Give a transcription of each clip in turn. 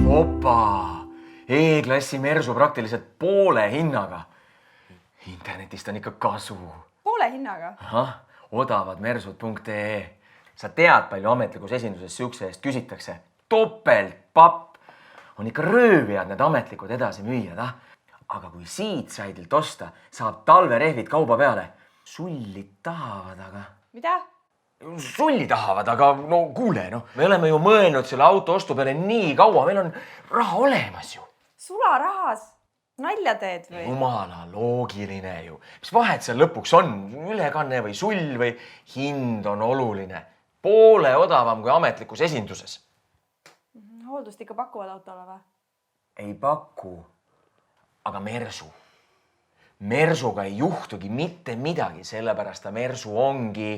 Opa! E-klassi Mersu praktiliselt poole hinnaga. Internetist on ikka kasu. Poole hinnaga? Ahah, odavadmersud.ee. Sa tead, palju ametlikus esinduses siukse eest küsitakse. Topeltpapp. On ikka röövijad need ametlikud edasi müüjad, Aga kui siit saidilt osta, saab talverehvid kauba peale. Sullid tahavad, aga... Mida? Sulli tahavad, aga no kuule, me oleme ju mõelnud selle auto ostu peale nii kaua, meil on raha olemas ju. Sularahas? Nalja teed või? Jumala loogiline ju. Mis vahet seal lõpuks on? Ülekanne või sull või hind on oluline. Poole odavam kui ametlikus esinduses. Hooldust ikka pakuvad autole või? Ei paku, aga Mersu. Mersuga ei juhtugi mitte midagi, sellepärast ta Mersu ongi...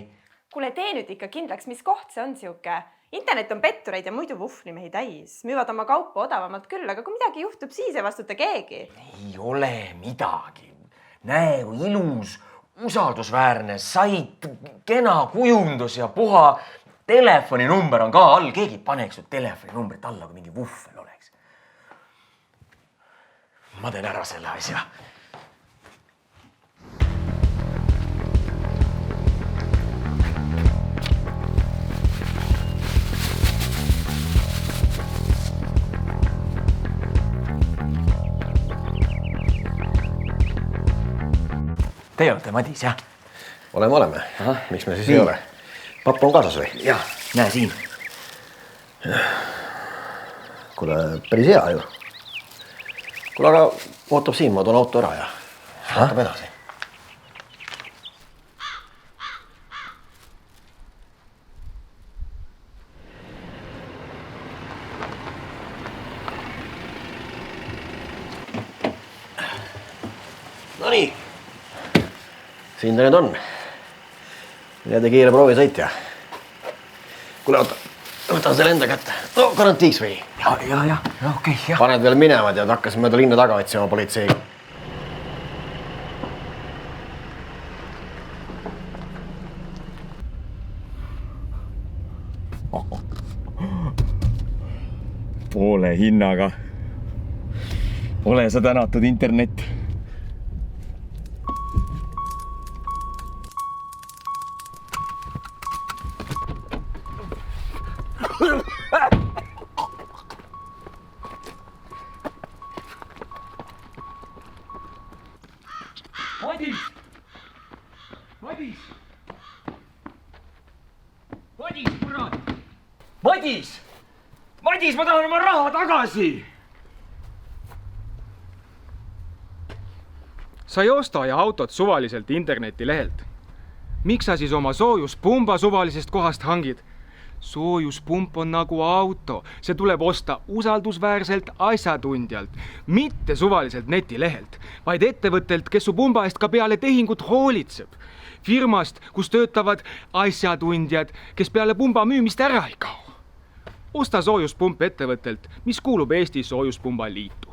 Kuule, tee nüüd ikka kindlaks, mis koht see on siuke. Internet on pettureid ja muidu vuflimehi täis. Müüvad oma kaupa odavamalt küll, aga kui midagi juhtub, siis ei vastuta keegi. Ei ole midagi. Näe, kui ilus, usaldusväärne sait, kena kujundus ja puha telefoninumber on ka all. Keegi paneks ju telefoninumbrit alla, kui mingi vuffel oleks. Ma teen ära selle asja. Teie olete Madis, jah? Oleme. Miks me siis ei ole? Papp on kaasas või? Jah, näe siin. Kuule, päris hea ju. Kuule, aga ootab siin, ma toon auto ära ja vaatame edasi. No nii. Siin ta nüüd on. Jääde kiire proovisõitja. Kuule, võtan selle enda kätte. No, garantiiks või? Ja, okei, jah. Paned veel minema, tead, hakkasin mööda linna taga otsima politseiga. Poole hinnaga. Ole sa tänatud internet. Madis! Madis! Madis, kurat! Madis! Madis, ma tahan oma raha tagasi! Sa ei osta ja autot suvaliselt internetilehelt. Miks sa siis oma soojuspumba suvalisest kohast hangid? Soojuspump on nagu auto. See tuleb osta usaldusväärselt asjatundjalt, mitte suvaliselt netilehelt, vaid ettevõttelt, kes su pumba eest ka peale tehingut hoolitseb. Firmast, kus töötavad asjatundjad, kes peale pumba müümist ära ei kao. Osta soojuspump ettevõttelt, mis kuulub Eesti Soojuspumba Liitu.